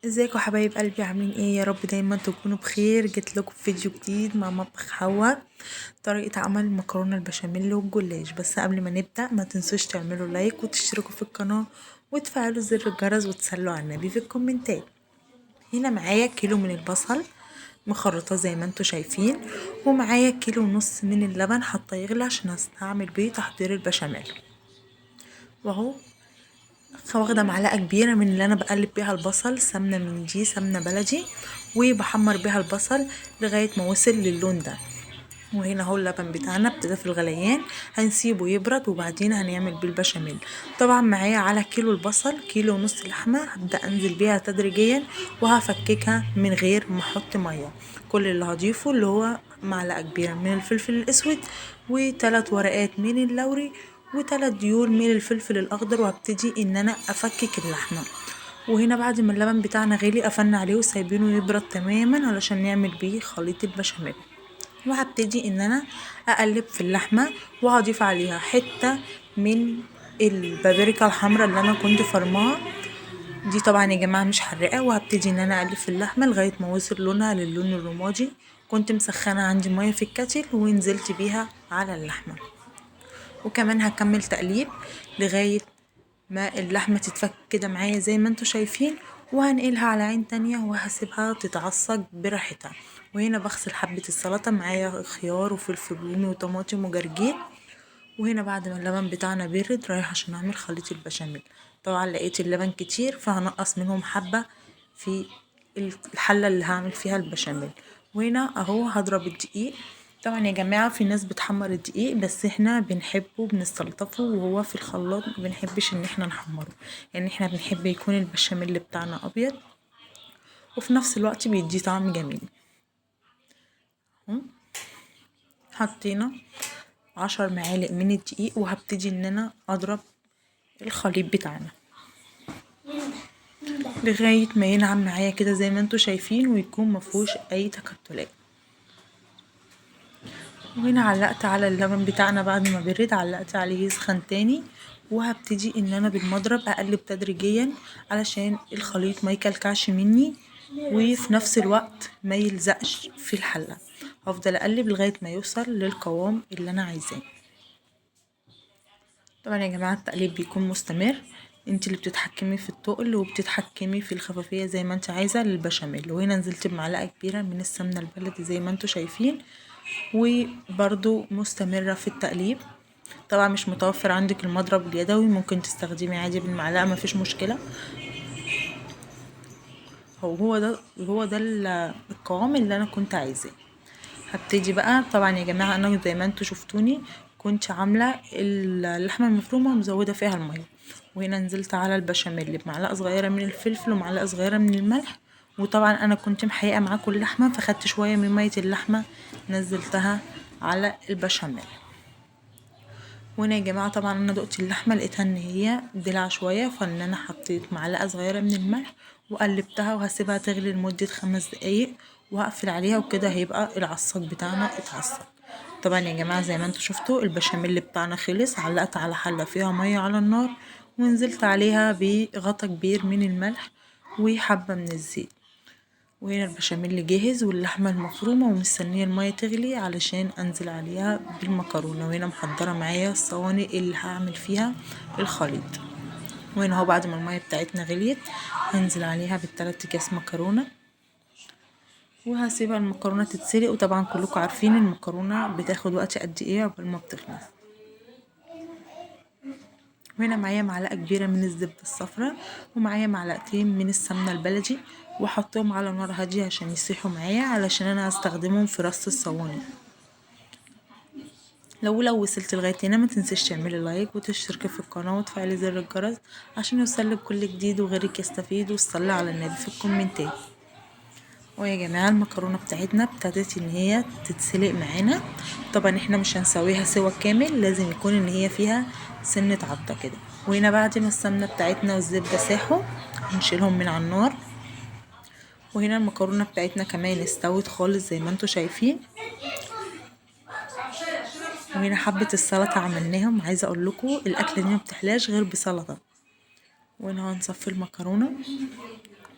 ازيكم حبايب قلبي، عاملين ايه؟ يا رب دايما تكونوا بخير. جيت لكم فيديو جديد مع مطبخ حوا، طريقه عمل المكرونه البشاميل والجلاش. بس قبل ما نبدا ما تنسوش تعملوا لايك وتشتركوا في القناه وتفعلوا زر الجرس وتصلوا على النبي في الكومنتات. هنا معايا كيلو من البصل مخرطاه زي ما انتوا شايفين، ومعايا كيلو ونص من اللبن حاطه يغلي عشان هستعمل بيه تحضير البشاميل. واهو واخده معلقه كبيره من اللي انا بقلب بيها البصل سمنه من دي سمنه بلدي، وبحمر بيها البصل لغايه ما وصل للون ده. وهنا اهو اللبن بتاعنا ابتدى في الغليان، هنسيبه يبرد وبعدين هنعمل بيه البشاميل. طبعا معايا على كيلو البصل كيلو ونص لحمه، هبدا انزل بيها تدريجيا وهفككها من غير ما احط ميه. كل اللي هضيفه اللي هو معلقه كبيره من الفلفل الاسود، و3 ورقات من اللوري، و3 ديول من الفلفل الاخضر، وهبتدي ان انا افكك اللحمه. وهنا بعد ما اللبن بتاعنا غلي قفلنا عليه وسايبينه يبرد تماما علشان نعمل بيه خليط البشاميل. وهبتدي ان انا اقلب في اللحمه، وهضيف عليها حته من البابريكا الحمراء اللي انا كنت فرماها دي، طبعا يا جماعه مش حرقه. وهبتدي ان انا اقلب في اللحمه لغايه ما وصل لونها للون الرمادي. كنت مسخنه عندي ميه في الكاتل ونزلت بيها على اللحمه، وكمان هكمل تقليب لغايه ما اللحمه تتفك كده معايا زي ما انتوا شايفين. وهنقلها على عين تانية وهسيبها تتعصج براحتها. وهنا بغسل حبة السلطة، معايا خيار وفلفل رومي وطماطم وجرجير. وهنا بعد ما اللبن بتاعنا برد رايح عشان اعمل خليط البشاميل. طبعا لقيت اللبن كتير فهنقص منهم حبة في الحلة اللي هعمل فيها البشاميل. وهنا اهو هضرب الدقيق. طبعا يا جماعة في ناس بتحمر الدقيق، بس احنا بنحبه بنستلطفه وهو في الخلاط، مبنحبش ان احنا نحمره. يعني احنا بنحب يكون البشاميل بتاعنا ابيض وفي نفس الوقت بيديه طعم جميل. حطينا 10 معالق من الدقيق، وهبتدي ان انا اضرب الخليط بتاعنا لغاية ما ينعم معايا كده زي ما انتوا شايفين ويكون مفهوش اي تكتلات. وهنا علقت على اللبن بتاعنا بعد ما برد، علقت عليه يسخن تاني، وهبتدي ان انا بالمضرب اقلب تدريجيا علشان الخليط ما يكلكعش مني وفي نفس الوقت ما يلزقش في الحلة. هفضل اقلب لغاية ما يوصل للقوام اللي انا عايزاه. طبعا يا جماعة التقليب بيكون مستمر، انت اللي بتتحكمي في التقل وبتتحكمي في الخفافية زي ما انت عايزة للبشاميل. وهنا نزلت بمعلقة كبيرة من السمنة البلدي زي ما انتوا شايفين، وبرضو مستمرة في التقليب. طبعا مش متوفر عندك المضرب اليدوي، ممكن تستخدمي عادي بالمعلقة مفيش مشكلة. هو ده القوام اللي انا كنت عايزاه. هبتدي بقى. طبعا يا جماعه انا زي ما انتوا شفتوني كنت عامله اللحمه المفرومه ومزوده فيها الميه. وهنا نزلت على البشاميل بمعلقه صغيره من الفلفل ومعلقه صغيره من الملح. وطبعا انا كنت محققه معاكم اللحمه فخدت شويه من ميه اللحمه نزلتها على البشاميل. وهنا يا جماعه طبعا انا دقت اللحمه لقيتها ان هي دلع شويه، فان انا حطيت معلقه صغيره من الملح وقلبتها وهسيبها تغلي لمده 5 دقايق وهقفل عليها، وكده هيبقى العصاج بتاعنا اتعصج. طبعا يا جماعه زي ما انتوا شفتوا البشاميل بتاعنا خلص. علقت على حله فيها ميه على النار ونزلت عليها بغطا كبير من الملح وحبه من الزيت. وهنا البشاميل جاهز واللحمة المفرومة ومستنية المية تغلي علشان انزل عليها بالمكرونة. وهنا محضرة معايا الصواني اللي هعمل فيها الخليط. وهنا اهو بعد ما المية بتاعتنا غليت هنزل عليها بالثلاث اكياس مكرونة وهسيبها المكرونة تتسلق. وطبعا كلكم عارفين المكرونة بتاخد وقت قد ايه قبل ما بتخلص. وهنا معايا معلقة كبيرة من الزبدة الصفراء ومعايا معلقتين من السمنة البلدي، وحطهم على نار هادية عشان يسيحوا معايا علشان انا هستخدمهم في رص الصواني. لو وصلت لغاية هنا ما تنسيش تعملي لايك وتشتركي في القناة وتفعلي زر الجرس عشان يوصلك كل جديد وغيرك يستفيد، وتصلي على النبي في الكومنتات. ويا جماعة المكرونة بتاعتنا ابتدت ان هي تتسلق معانا. طبعا احنا مش هنسويها سوا كامل، لازم يكون ان هي فيها سنة عضة كده. وهنا بعد ما السمنة بتاعتنا والزبدة ساحوا هنشيلهم من على النار. وهنا المكرونة بتاعتنا كمان استوت خالص زي ما انتوا شايفين. وهنا حبة السلطة عملناهم، عايزة اقول لكم الاكلة دي ما بتحلاش غير بسلطة. وهنا هنصفي المكرونة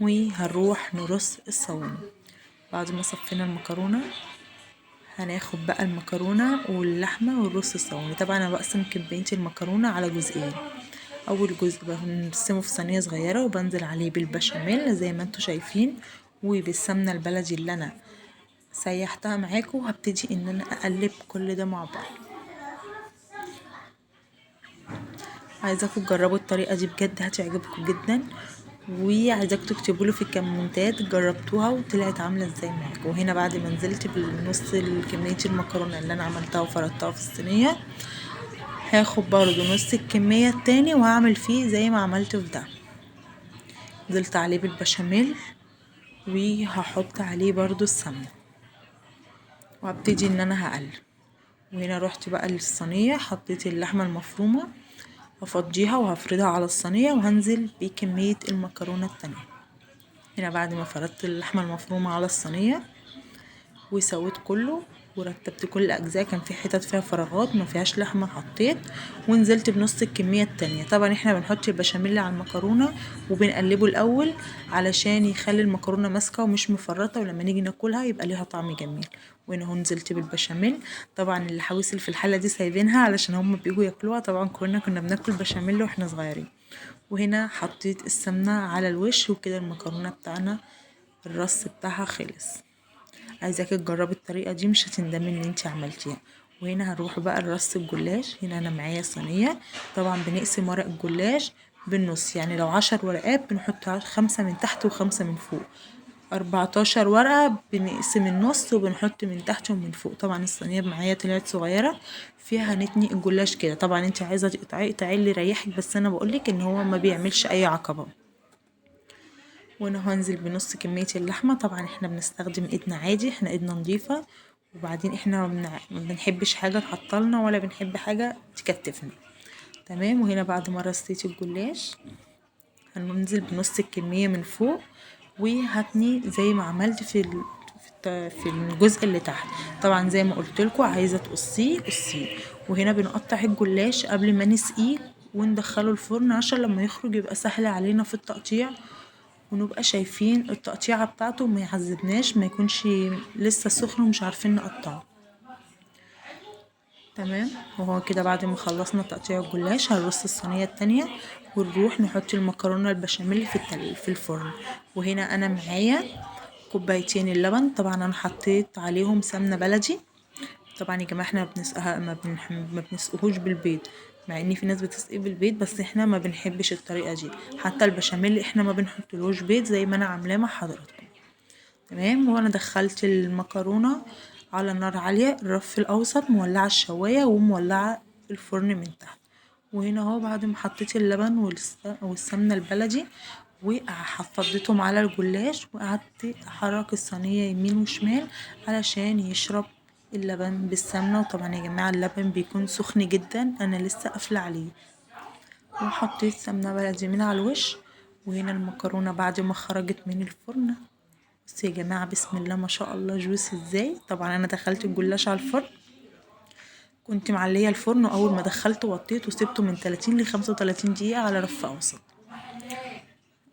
وهنروح نرص الصواني. بعد ما صفينا المكرونة هناخد بقى المكرونة واللحمة ونرص الصواني. طبعا انا بقسم كمية المكرونة على جزئين. اول جزء بنقسمه في صينية صغيرة وبنزل عليه بالبشاميل زي ما انتوا شايفين وبالسمنة البلدي اللي انا سيحتها معاكم. وهبتدي ان انا اقلب كل ده مع بعض. عايزاكم تجربوا الطريقة دي بجد هتعجبكم جدا، وعايزاكم تكتبوا لي في الكومنتات جربتوها وطلعت عامله ازاي معاكم. وهنا بعد ما نزلت بالنص كميه المكرونه اللي انا عملتها وفردتها في الصينيه هاخد برضو نص الكميه التاني وهعمل فيه زي ما عملت في ده. نزلت عليه بالبشاميل وهحط عليه برضو السمنه وهبتدي ان انا هقلب. وهنا رحت بقى للصينيه حطيت اللحمه المفرومه هفضيها وهفردها على الصينيه وهنزل بكميه المكرونه التانية. هنا بعد ما فردت اللحمه المفرومه على الصينيه وسويت كله ورتبت كل الاجزاء، كان في حتت فيها فراغات ما فيهاش لحمه حطيت ونزلت بنص الكميه التانية. طبعا احنا بنحط البشاميل على المكرونه وبنقلبه الاول علشان يخلي المكرونه ماسكه ومش مفرطه ولما نيجي ناكلها يبقى ليها طعم جميل. وهنا اهو نزلت بالبشاميل. طبعا الحواسل في الحله دي سايبينها علشان هم بيجوا ياكلوها. طبعا كنا بناكل بشاميل واحنا صغيرين. وهنا حطيت السمنه على الوش وكده المكرونه بتاعنا الرص بتاعها خلص. عايزاكي تجربي الطريقه دي مش هتندمي ان انتي عملتيها. وهنا هنروح بقى لرص الجلاش. هنا انا معايا صينيه. طبعا بنقسم ورق الجلاش بالنص، يعني لو 10 ورقات بنحط 5 من تحت و5 من فوق. 14 ورقه بنقسم النص وبنحط من تحت ومن فوق. طبعا الصينيه معايا طلعت صغيره فيها هنتني الجلاش كده. طبعا انتي عايزه تقطعي اللي يريحك، بس انا بقولك ان هو ما بيعملش اي عقبه. وانا هنزل بنص كمية اللحمة. طبعا احنا بنستخدم ايدنا عادي، احنا ايدنا نظيفة. وبعدين احنا ما بنحبش حاجة تعطلنا ولا بنحب حاجة تكتفنا. تمام. وهنا بعد ما رصيت الجلاش هننزل بنص الكمية من فوق وهتني زي ما عملت في الجزء اللي تحت. طبعا زي ما قلت لكم عايزه تقصيه قصيه. وهنا بنقطع الجلاش قبل ما نسقيه وندخله الفرن عشان لما يخرج يبقى سهل علينا في التقطيع ونبقى شايفين التقطيعة بتاعته وما يعذبناش، ما يكونش لسه سخن ومش عارفين نقطعه. تمام. وهو كده بعد ما خلصنا تقطيع الجلاش هنرص الصينية التانية ونروح نحط المكرونة البشاميل في الفرن. وهنا انا معايا كوبايتين اللبن. طبعا انا حطيت عليهم سمنة بلدي. طبعا يا جماعه احنا ما بنسقهوش بالبيض، مع ان في ناس بتسقيه بالبيض بس احنا ما بنحبش الطريقه دي. حتى البشاميل احنا ما بنحطلوش بيض زي ما انا عاملاه مع حضراتكم. تمام. وانا دخلت المكرونه على نار عاليه، الرف الاوسط، مولعه الشوايه ومولعه الفرن من تحت. وهنا اهو بعد ما حطيت اللبن والسمنه البلدي وحطيتهم على الجلاش وقعدت احرك الصينيه يمين وشمال علشان يشرب اللبن بالسمنه. وطبعا يا جماعه اللبن بيكون سخن جدا، انا لسه قافله عليه. وحطيت سمنه بلدي من على الوش. وهنا المكرونه بعد ما خرجت من الفرن بصوا يا جماعه بسم الله ما شاء الله جوسي ازاي. طبعا انا دخلت الجلاش على الفرن، كنت معليه الفرن، واول ما دخلته وطيته وسبته من 30 ل 35 دقيقه على رف اوسط.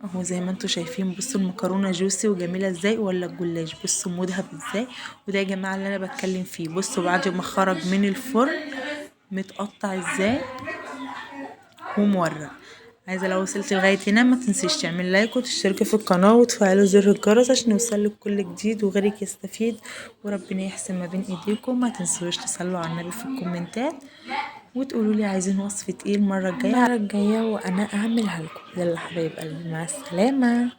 اهو زي ما انتوا شايفين بصوا المكرونه جوسي وجميله ازاي، ولا الجلاش بصوا مذهب ازاي. وده يا جماعه اللي انا بتكلم فيه. بصوا بعد ما خرج من الفرن متقطع ازاي ومورق. عايزه لو وصلت لغايه هنا ما تنسيش تعمل لايك وتشتركي في القناه وتفعلوا زر الجرس عشان يوصلك كل جديد وغيرك يستفيد وربنا يحسن ما بين ايديكم. ما تنسوش تصلوا على النبي في الكومنتات وتقولوا لي عايزين وصفه ايه المره الجايه وانا اعملها لكم. يلا حبايب قلبي مع السلامه.